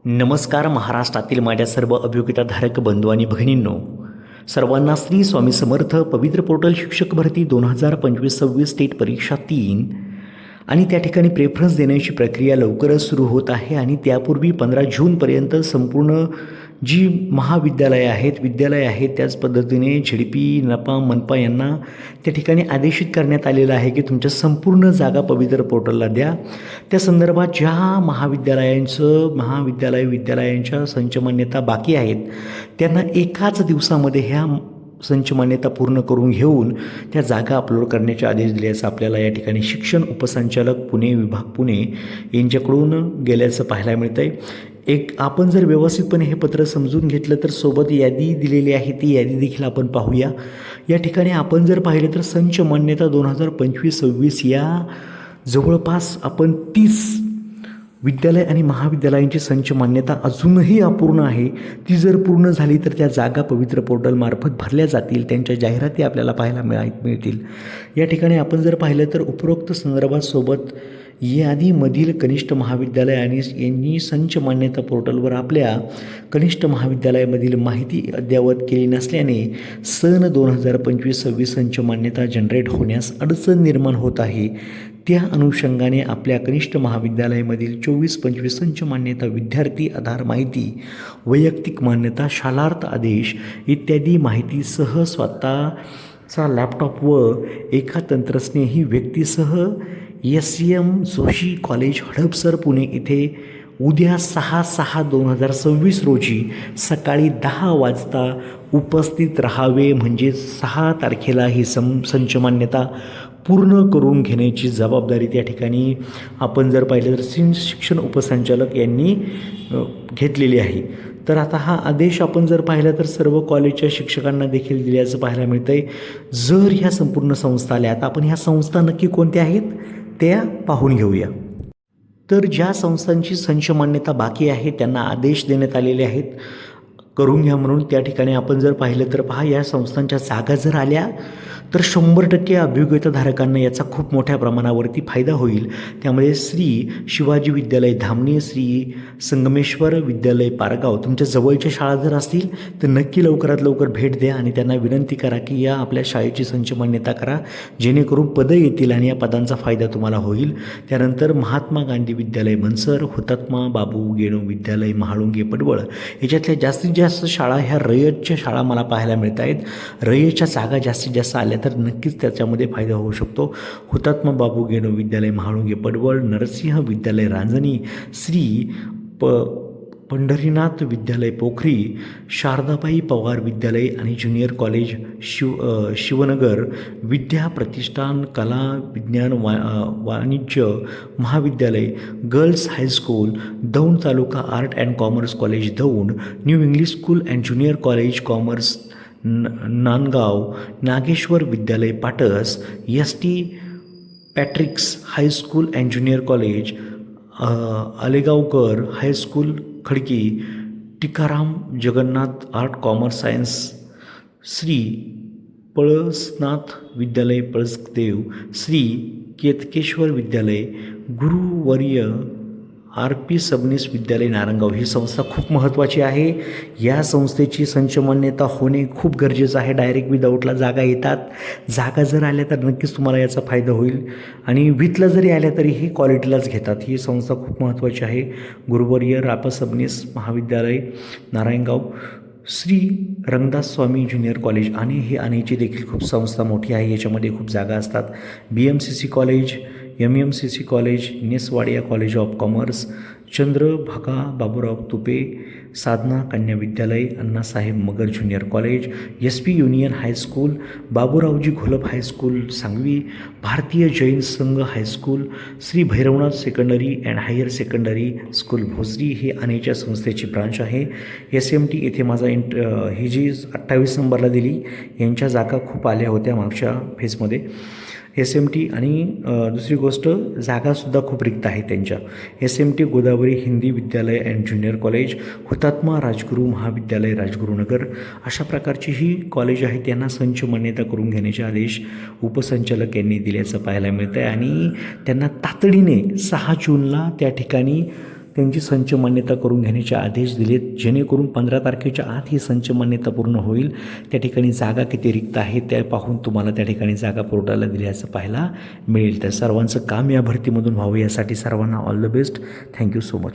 नमस्कार महाराष्ट्रातील माझ्या सर्व अभियोगिताधारक बंधू आणि भगिनींनो, सर्वांना श्री स्वामी समर्थ. पवित्र पोर्टल शिक्षक भरती 2025-26 स्टेट परीक्षा 3 आणि त्या ठिकाणी प्रेफरन्स देण्याची प्रक्रिया लवकरच सुरू होत आहे. आणि त्यापूर्वी 15 जूनपर्यंत संपूर्ण जी महाविद्यालये आहेत, विद्यालय आहेत, त्याच पद्धतीने झेडपी, नपा, मनपा यांना त्या ठिकाणी आदेशित करण्यात आलेलं आहे की तुमच्या संपूर्ण जागा पवित्र पोर्टलला द्या. त्या संदर्भात ज्या विद्यालयांच्या संच मान्यता बाकी आहेत त्यांना एकाच दिवसामध्ये ह्या संच मान्यता पूर्ण करून घेऊन त्या जागा अपलोड करण्याचे आदेश दिल्याचं आपल्याला या ठिकाणी शिक्षण उपसंचालक पुणे विभाग पुणे यांच्याकडून गेल्याचं पाहायला मिळतं आहे. आपण जर व्यवस्थितपणे हे पत्र समजून घेतलं तर सोबत यादी दिलेली आहे, ती यादी देखील आपण पाहूया. या ठिकाणी आपण जर पाहिलं तर संच मान्यता 2025-26 या जवळपास आपण 30 विद्यालय आणि महाविद्यालयांची संच मान्यता अजूनही अपूर्ण आहे. ती जर पूर्ण झाली तर त्या जागा पवित्र पोर्टलमार्फत भरल्या जातील, त्यांच्या जाहिराती आपल्याला पाहायला मिळतील. या ठिकाणी आपण जर पाहिलं तर उपरोक्त संदर्भासोबत यादीमधील कनिष्ठ महाविद्यालय आणि यांनी संच मान्यता पोर्टलवर आपल्या कनिष्ठ महाविद्यालयामधील माहिती अद्ययावत केली नसल्याने सन 2025-26 संच मान्यता जनरेट होण्यास अडचण निर्माण होत आहे. त्या अनुषंगाने आपल्या कनिष्ठ महाविद्यालयामधील 24-25 संच मान्यता, विद्यार्थी आधार माहिती, वैयक्तिक मान्यता, शालार्थ आदेश इत्यादी माहितीसह स्वतःचा लॅपटॉप व एका तंत्रस्नेही व्यक्तीसह SCM जोशी कॉलेज हडपसर पुणे इथे उद्या 6/6/2026 रोजी सकाळी 10 वाजता उपस्थित राहावे. म्हणजे 6 तारखेला ही संच मान्यता पूर्ण करून घेण्याची जबाबदारी त्या ठिकाणी आपण जर पाहिलं तर शिक्षण उपसंचालक यांनी घेतलेली आहे. तर आता हा आदेश आपण जर पाहिला तर सर्व कॉलेजच्या शिक्षकांना देखील दिल्याचं पाहायला मिळतं आहे. जर ह्या संपूर्ण संस्था आल्या, आता आपण ह्या संस्था नक्की कोणत्या आहेत त्या पाहून घेऊया. तर ज्या संस्थांची संच मान्यता बाकी आहे त्यांना आदेश देण्यात आलेले आहेत करून घ्या म्हणून. त्या ठिकाणी आपण जर पाहिलं तर पहा, या संस्थांच्या जागा जर आल्या तर 100% अभियोग्यताधारकांना याचा खूप मोठ्या प्रमाणावरती फायदा होईल. त्यामुळे श्री शिवाजी विद्यालय धामणी, श्री संगमेश्वर विद्यालय पारगाव तुमच्या जवळच्या शाळा जर असतील तर नक्की लवकरात लवकर भेट द्या आणि त्यांना विनंती करा की या आपल्या शाळेची संच मान्यता करा, जेणेकरून पदं येतील आणि या पदांचा फायदा तुम्हाला होईल. त्यानंतर महात्मा गांधी विद्यालय मनसर, हुतात्मा बाबू गेणू विद्यालय महाळुंगे पडवळ याच्यातल्या जास्तीत जास्त शाळा ह्या रयतच्या शाळा मला पाहायला मिळत आहेत. रयतच्या जागा जास्तीत जास्त आल्या तर नक्कीच त्याच्यामध्ये फायदा होऊ शकतो. हुतात्मा बाबू गेणू विद्यालय महाळुंगे पडवळ, नरसिंह विद्यालय रांजणी, श्री पंढरीनाथ विद्यालय पोखरी, शारदाबाई पवार विद्यालय आणि ज्युनियर कॉलेज शिवनगर, विद्या प्रतिष्ठान कला विज्ञान वाणिज्य महाविद्यालय, girls high school Daund taluka, art and commerce college Daund, new English school and junior college commerce Nandgaon, Nageshwar विद्यालय Patas, ST Patrick's high school and junior college, Alegaonkar high school Khadki, Tikaram Jagannath art commerce science, Shri Palasnath विद्यालय पळसदेव, श्री केतकेश्वर विद्यालय, गुरुवर्य RP सबनीस विद्यालय नारंगाव. ही संस्था खूप महत्त्वाची आहे. या संस्थेची संच मान्यता होणे खूप गरजेचं आहे. डायरेक्ट विदाऊटला जागा येतात. जागा जर आल्या तर नक्कीच तुम्हाला याचा फायदा होईल आणि विथला जरी आल्या तरी ही क्वालिटीलाच घेतात. ही संस्था खूप महत्त्वाची आहे. गुरुवर्य RP सबनीस महाविद्यालय नारायणगाव, श्री रंगदास स्वामी ज्युनियर कॉलेज आणि हे आणीची देखील खूप संस्था मोठी आहे. याच्यामध्ये खूप जागा असतात. BMCC college, MMCC college, Ness Wadia college of commerce, Chandrabhaga Baburao Tupe, Sadhana कन्या विद्यालय, Annasaheb Magar junior college, SP union high school, Baburaoji Gholap high school Sangvi, Bharatiya Jain Sangh high school, Shri Bhairavnath secondary and higher secondary school Bhosari ही आणीच्या संस्थेची ब्रांच आहे. SMT येथे माझा ही जी 28 नंबरला दिली यांच्या जागा खूप आल्या होत्या मागच्या फेजमध्ये. SMT आणि दुसरी गोष्ट जागासुद्धा खूप रिक्त आहे त्यांच्या. SMT गोदावरी हिंदी विद्यालय अँड ज्युनियर कॉलेज, हुतात्मा राजगुरू महाविद्यालय राजगुरुनगर अशा प्रकारची ही कॉलेज आहेत. त्यांना संच मान्यता करून घेण्याचे आदेश उपसंचालक यांनी दिल्याचं पाहायला मिळतं आहे आणि त्यांना तातडीने 6 जूनला त्या ठिकाणी त्यांची संच मान्यता करून घेण्याचे आदेश दिलेत, जेणेकरून 15 तारखेच्या आत ही संच मान्यता पूर्ण होईल. त्या ठिकाणी जागा किती रिक्त आहे त्या पाहून तुम्हाला त्या ठिकाणी जागा पोर्टलला दिल्याचं पाहायला मिळेल. तर सर्वांचं काम या भरतीमधून व्हावं यासाठी सर्वांना all the best. Thank you so much.